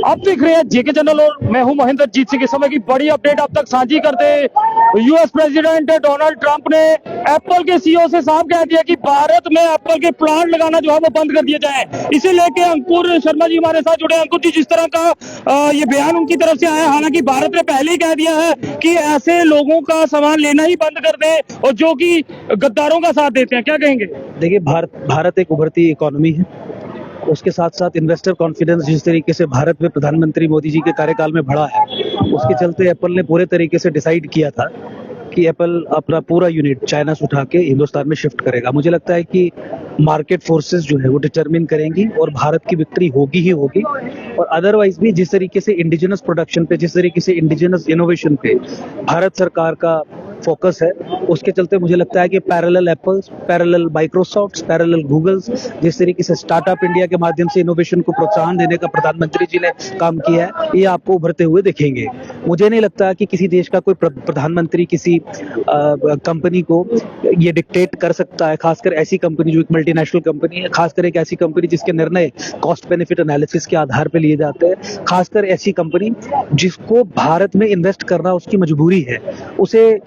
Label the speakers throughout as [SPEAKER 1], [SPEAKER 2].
[SPEAKER 1] आप देख रहे हैं जेके चैनल और मैं हूं महेंद्र जीत सिंह। इस समय की बड़ी अपडेट अब तक साझी करते यूएस प्रेसिडेंट डोनाल्ड ट्रंप ने एप्पल के सीईओ से साफ कह दिया कि भारत में एप्पल के प्लांट लगाना जो है वो बंद कर दिए जाए। इसे लेके अंकुर शर्मा जी हमारे साथ जुड़े। अंकुर जी, जिस तरह का ये बयान उनकी तरफ से आया, हालांकि भारत ने पहले ही कह दिया है कि ऐसे लोगों का सामान लेना ही बंद कर दे और जो कि गद्दारों का साथ देते हैं, क्या कहेंगे?
[SPEAKER 2] देखिए, भारत एक उभरती इकोनॉमी है। उसके साथ साथ इन्वेस्टर कॉन्फिडेंस जिस तरीके से भारत में प्रधानमंत्री मोदी जी के कार्यकाल में बढ़ा है, उसके चलते एप्पल ने पूरे तरीके से डिसाइड किया था कि एप्पल अपना पूरा यूनिट चाइना से उठा के हिंदुस्तान में शिफ्ट करेगा। मुझे लगता है कि मार्केट फोर्सेस जो है वो डिटरमिन करेंगी और भारत की बिक्री होगी ही होगी। और अदरवाइज भी जिस तरीके से इंडिजिनस प्रोडक्शन पे, जिस तरीके से इंडिजिनस इनोवेशन पे भारत सरकार का फोकस है, उसके चलते मुझे लगता है कि parallel apples, parallel Microsoft, parallel Googles, जिस तरीके से स्टार्टअप इंडिया के माध्यम से इनोवेशन को प्रोत्साहन देने का प्रधानमंत्री जी ने काम किया है, ये आपको उभरते हुए दिखेंगे। मुझे नहीं लगता कि किसी देश का कोई प्रधानमंत्री किसी कंपनी को ये डिक्टेट कर सकता है, खासकर ऐसी कंपनी जो एक मल्टीनेशनल कंपनी है, खासकर एक ऐसी कंपनी जिसके निर्णय कॉस्ट बेनिफिट एनालिसिस के आधार पर लिए जाते हैं, खासकर ऐसी कंपनी जिसको भारत में इन्वेस्ट करना उसकी मजबूरी है। उसे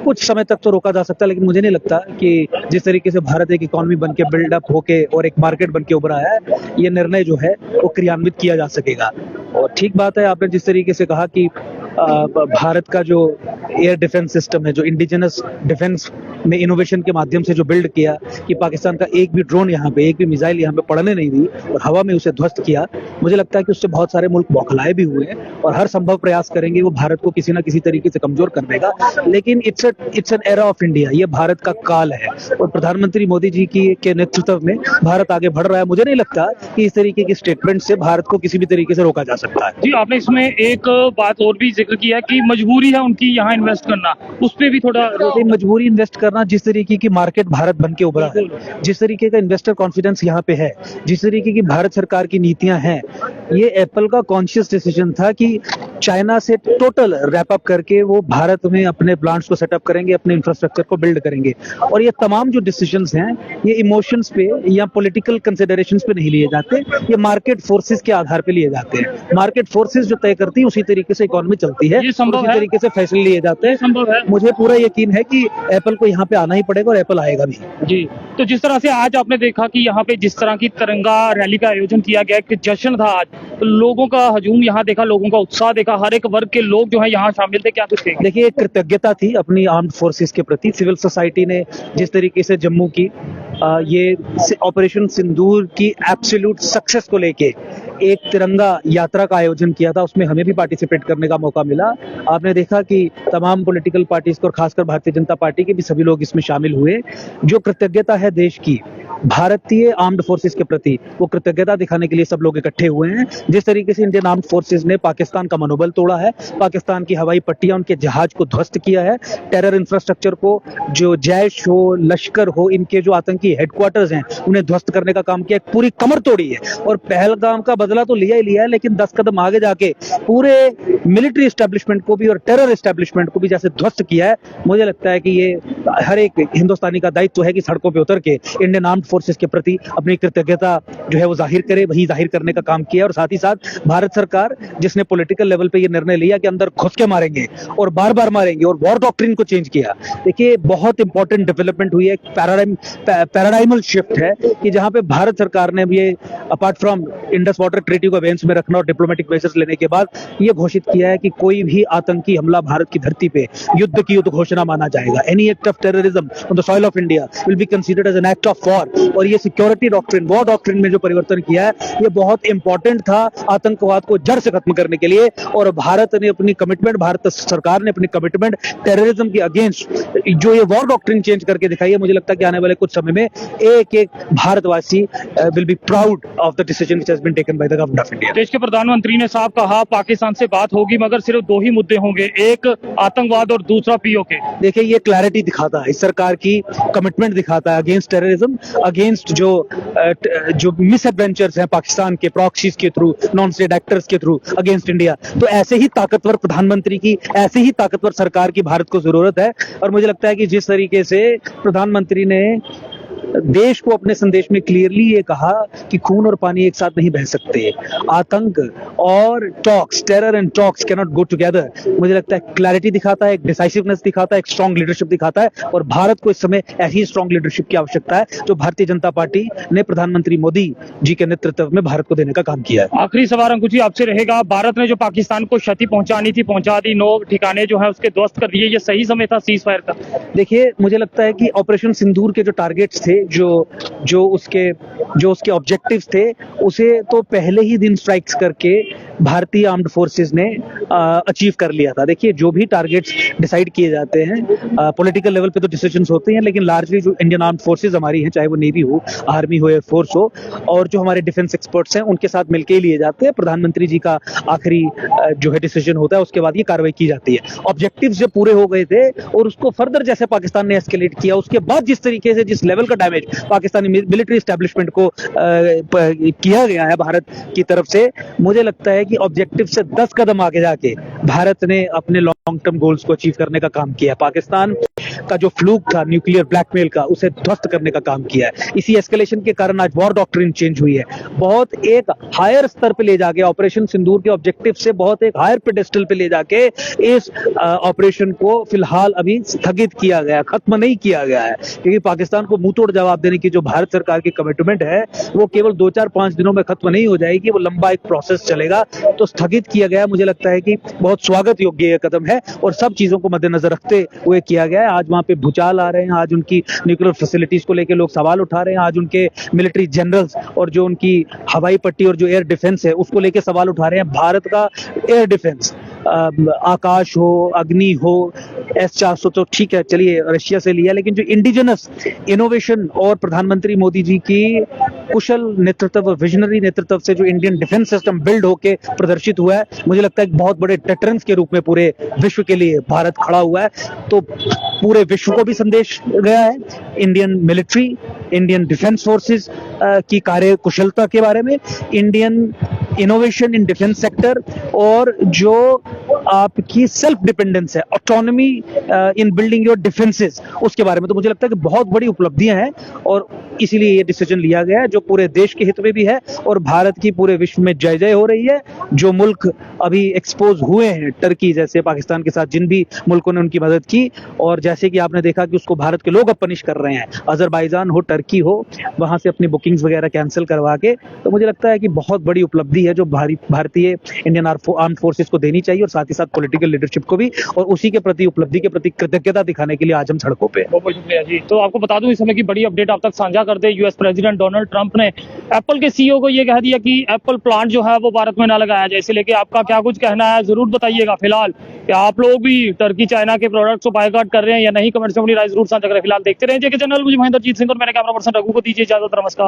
[SPEAKER 2] कुछ समय तक तो रोका जा सकता है, लेकिन मुझे नहीं लगता कि जिस तरीके से भारत एक इकोनॉमी बन के बिल्डअप होके और एक मार्केट बन के उभरा है, ये निर्णय जो है वो क्रियान्वित किया जा सकेगा। और ठीक बात है, आपने जिस तरीके से कहा कि भारत का जो एयर डिफेंस सिस्टम है, जो इंडिजिनस डिफेंस में इनोवेशन के माध्यम से जो बिल्ड किया, कि पाकिस्तान का एक भी ड्रोन यहाँ पे, एक भी मिसाइल यहाँ पे पड़ने नहीं दी और हवा में उसे ध्वस्त किया, मुझे लगता है कि उससे बहुत सारे मुल्क बौखलाए भी हुए हैं और हर संभव प्रयास करेंगे वो भारत को किसी ना किसी तरीके से कमजोर करने का। लेकिन it's an era of India, ये भारत का काल है और प्रधानमंत्री मोदी जी के नेतृत्व में भारत आगे बढ़ रहा है। मुझे नहीं लगता कि इस तरीके के स्टेटमेंट से भारत को किसी भी तरीके से रोका जा सकता है।
[SPEAKER 1] जी, आपने इसमें एक बात और भी जिक्र किया कि मजबूरी है उनकी यहाँ इन्वेस्ट करना, उस पर भी थोड़ा
[SPEAKER 2] मजबूरी इन्वेस्ट करना, जिस तरीके की मार्केट भारत बन के उभरा है, जिस तरीके का इन्वेस्टर कॉन्फिडेंस यहाँ पे है, जिस तरीके की भारत सरकार की नीतियां हैं, ये एप्पल का कॉन्शियस डिसीजन था कि चाइना से टोटल रैप अप करके वो भारत में अपने प्लांट्स को सेटअप करेंगे, अपने इंफ्रास्ट्रक्चर को बिल्ड करेंगे। और ये तमाम जो डिसीजंस हैं, ये इमोशंस पे या पॉलिटिकल कंसिडरेशंस पे नहीं लिए जाते, ये मार्केट फोर्सेस के आधार पे लिए जाते हैं। मार्केट फोर्सेस जो तय करती है उसी तरीके से इकोनॉमी चलती है, उसी तरीके से फैसले लिए जाते हैं।
[SPEAKER 1] संभव है।
[SPEAKER 2] मुझे पूरा यकीन है कि एप्पल को यहाँ पे आना ही पड़ेगा और एप्पल आएगा भी।
[SPEAKER 1] जी, तो जिस तरह से आज आपने देखा कि यहाँ पे जिस तरह की तिरंगा रैली का आयोजन किया गया, एक जश्न था आज, तो लोगों का हजूम यहाँ देखा, लोगों का उत्साह देखा, हर एक वर्ग के लोग जो है यहाँ शामिल थे। क्या कुछ कहेंगे?
[SPEAKER 2] देखिए, एक कृतज्ञता थी अपनी आर्म्ड फोर्सेस के प्रति। सिविल सोसाइटी ने जिस तरीके से जम्मू की ये ऑपरेशन सिंदूर की एब्सोल्यूट सक्सेस को लेके एक तिरंगा यात्रा का आयोजन किया था, उसमें हमें भी पार्टिसिपेट करने का मौका मिला। आपने देखा कि तमाम पॉलिटिकल पार्टीज को और खासकर भारतीय जनता पार्टी के भी सभी लोग इसमें शामिल हुए। जो कृतज्ञता है देश की भारतीय आर्म्ड फोर्सेस के प्रति, वो कृतज्ञता दिखाने के लिए सब लोग इकट्ठे हुए हैं। जिस तरीके से इंडियन आर्म्ड फोर्सेस ने पाकिस्तान का मनोबल तोड़ा है, पाकिस्तान की हवाई पट्टियां, उनके जहाज को ध्वस्त किया है, टेरर इंफ्रास्ट्रक्चर को, जो जैश हो, लश्कर हो, इनके जो आतंकी हेडक्वार्टर्स हैं, उन्हें ध्वस्त करने का काम किया, पूरी कमर तोड़ी है। और पहलगाम का बदला तो लिया ही लिया है, लेकिन 10 कदम आगे जाके पूरे मिलिट्री एस्टेब्लिशमेंट को भी और टेरर एस्टेब्लिशमेंट को भी जैसे ध्वस्त किया है। मुझे लगता है कि ये हर एक हिंदुस्तानी का दायित्व है कि सड़कों पे उतर के इंडियन आर्म्ड फोर्सेस के प्रति अपनी कृतज्ञता जो है वो जाहिर करे। वही जाहिर करने का काम किया और साथ ही साथ भारत सरकार जिसने पॉलिटिकल लेवल पे ये निर्णय लिया कि अंदर घुस के मारेंगे और बार बार मारेंगे और वॉर डॉक्ट्रिन को चेंज किया। देखिए, बहुत इंपॉर्टेंट डेवलपमेंट हुई है, पैराडाइमल शिफ्ट है कि जहां पे भारत सरकार ने भी apart from Indus water treaty को अवेंस में रखना और डिप्लोमेटिक मेजर्स लेने के बाद ये घोषित किया है कि कोई भी आतंकी हमला भारत की धरती पे युद्ध की युद्ध घोषणा माना जाएगा। Any act of terrorism on the soil of India will be considered as an act of war. और ये सिक्योरिटी डॉक्ट्रिन, वॉर डॉक्ट्रिन में जो परिवर्तन किया है, ये बहुत इंपॉर्टेंट था आतंकवाद को जड़ से खत्म करने के लिए। और भारत ने अपनी कमिटमेंट, भारत सरकार ने अपनी कमिटमेंट टेररिज्म के अगेंस्ट जो ये वॉर डॉक्ट्रिन चेंज करके दिखाई है, मुझे लगता है कि आने वाले कुछ समय में एक एक भारतवासी will be proud of the decision which has been taken by the government of India.
[SPEAKER 1] देश के प्रधानमंत्री ने साफ कहा पाकिस्तान से बात होगी, मगर सिर्फ दो ही मुद्दे होंगे, एक आतंकवाद और दूसरा पीओके।
[SPEAKER 2] देखिए, ये क्लैरिटी दिखाता है, इस सरकार की कमिटमेंट दिखाता है अगेंस्ट टेररिज्म, अगेंस्ट जो मिस एडवेंचर्स हैं पाकिस्तान के प्रॉक्सीज के थ्रू, नॉन स्टेट एक्टर्स के थ्रू अगेंस्ट इंडिया। तो ऐसे ही ताकतवर प्रधानमंत्री की, ऐसे ही ताकतवर सरकार की भारत को जरूरत है। और मुझे लगता है कि जिस तरीके से प्रधानमंत्री ने देश को अपने संदेश में क्लियरली ये कहा कि खून और पानी एक साथ नहीं बह सकते, आतंक और talks, terror and talks can not go together. मुझे लगता है क्लैरिटी दिखाता है, एक डिसाइसिवनेस दिखाता है, एक स्ट्रॉन्ग लीडरशिप दिखाता है, और भारत को इस समय ऐसी स्ट्रॉन्ग लीडरशिप की आवश्यकता है जो भारतीय जनता पार्टी ने प्रधानमंत्री मोदी जी के नेतृत्व में भारत को देने का काम किया है।
[SPEAKER 1] आखिरी सवाल अंकुश जी आपसे रहेगा, भारत ने जो पाकिस्तान को क्षति पहुंचानी थी पहुंचा दी, 9 ठिकाने जो है उसके ध्वस्त कर दिए, ये सही समय था सीज फायर का?
[SPEAKER 2] देखिए, मुझे लगता है कि ऑपरेशन सिंदूर के जो टारगेट्स थे, जो उसके ऑब्जेक्टिव्स थे, उसे तो पहले ही दिन स्ट्राइक्स करके भारतीय आर्म्ड फोर्सेस ने अचीव कर लिया था। देखिए, जो भी टारगेट्स डिसाइड किए जाते हैं, पॉलिटिकल लेवल पे तो डिसीजंस होते हैं, लेकिन लार्जली जो इंडियन आर्म्ड फोर्सेस हमारी हैं, चाहे वो नेवी हो, आर्मी हो, एयरफोर्स हो, और जो हमारे डिफेंस एक्सपर्ट्स हैं, उनके साथ मिलकर ही लिए जाते हैं। प्रधानमंत्री जी का आखिरी जो है डिसीजन होता है, उसके बाद ये कार्रवाई की जाती है। ऑब्जेक्टिव्स जब पूरे हो गए थे और उसको फर्दर जैसे पाकिस्तान ने एस्केलेट किया, उसके बाद जिस तरीके से जिस लेवल का डैमेज पाकिस्तानी मिलिट्री एस्टेब्लिशमेंट को किया गया है भारत की तरफ से, मुझे लगता है कि ऑब्जेक्टिव से 10 कदम आगे जाके भारत ने अपने लॉन्ग टर्म गोल्स को अचीव करने का काम किया। पाकिस्तान का जो फ्लूक था न्यूक्लियर ब्लैकमेल का, उसे ध्वस्त करने का काम किया है। इसी एस्केलेशन के कारण आज वॉर डॉक्ट्रिन चेंज हुई है, बहुत एक हायर स्तर पे ले जाके ऑपरेशन सिंदूर के ऑब्जेक्टिव से बहुत एक हायर पेडेस्टल पे ले जाके इस ऑपरेशन को फिलहाल अभी स्थगित किया गया, खत्म नहीं किया गया है, क्योंकि पाकिस्तान को मुंह तोड़ जवाब देने की जो भारत सरकार की कमिटमेंट है, वो केवल 2-4-5 दिनों में खत्म नहीं हो जाएगी, वो लंबा एक प्रोसेस चलेगा। तो स्थगित किया गया, मुझे लगता है कि बहुत स्वागत योग्य ये कदम है और सब चीजों को मद्देनजर रखते हुए किया गया है। आज वहां पे भूचाल आ रहे हैं, आज उनकी न्यूक्लियर फैसिलिटीज को लेकर लोग सवाल उठा रहे हैं, आज उनके मिलिट्री जनरल्स और जो उनकी हवाई पट्टी और जो एयर डिफेंस है उसको लेकर सवाल उठा रहे हैं। भारत का एयर डिफेंस, आकाश हो, अग्नि हो, S-400 तो ठीक है, चलिए रशिया से लिया, लेकिन जो इंडिजिनस इनोवेशन और प्रधानमंत्री मोदी जी की कुशल नेतृत्व, विजनरी नेतृत्व से जो इंडियन डिफेंस सिस्टम बिल्ड होके प्रदर्शित हुआ है, मुझे लगता है एक बहुत बड़े डेटरेंस के रूप में पूरे विश्व के लिए भारत खड़ा हुआ है। तो पूरे विश्व को भी संदेश गया है Indian military, Indian defence forces की कार्य कुशलता के बारे में, Indian innovation in defence sector, और जो आपकी सेल्फ डिपेंडेंस है, autonomy in building your defences, उसके बारे में। तो मुझे लगता है कि बहुत बड़ी उपलब्धियां हैं और इसीलिए ये डिसीजन लिया गया है जो पूरे देश के हित में भी है और भारत की पूरे विश्व में जय जय हो रही है। जो मुल्क अभी एक्सपोज हुए हैं, टर्की जैसे, पाकिस्तान के साथ जिन भी मुल्कों ने उनकी मदद की, और जैसे कि आपने देखा कि उसको भारत के लोग अब पनिश कर रहे हैं, अजरबैजान हो, टर्की हो, वहां से अपनी बुकिंग्स वगैरह कैंसिल करवा के। तो मुझे लगता है कि बहुत बड़ी उपलब्धि है जो भारतीय इंडियन आर्म्ड फोर्सेस को देनी चाहिए, और साथ ही साथ पॉलिटिकल लीडरशिप को भी, और उसी के प्रति, उपलब्धि के प्रति कृतज्ञता दिखाने के लिए आज हम सड़कों पे।
[SPEAKER 1] बहुत बहुत शुक्रिया जी। तो आपको बता दूं इस समय की बड़ी अपडेट आप तक साझा कर दे, यूएस प्रेसिडेंट डोनाल्ड ट्रंप ने एप्पल के सीईओ को ये कह दिया कि एप्पल प्लांट जो है वो भारत में ना लगाया जाए। इसे लेके आपका क्या कुछ कहना है, जरूर बताइएगा। फिलहाल क्या आप लोग भी टर्की, चाइना के प्रोडक्ट्स को बायकॉट कर रहे हैं या नहीं, कमेंट्स में अपनी राय जरूर साझा करें। फिलहाल देखते रहे जेके चैनल। मुझे महेंद्रजीत सिंह और मेरे कैमरा पर्सन रघु को दीजिए इजाजत। नमस्कार।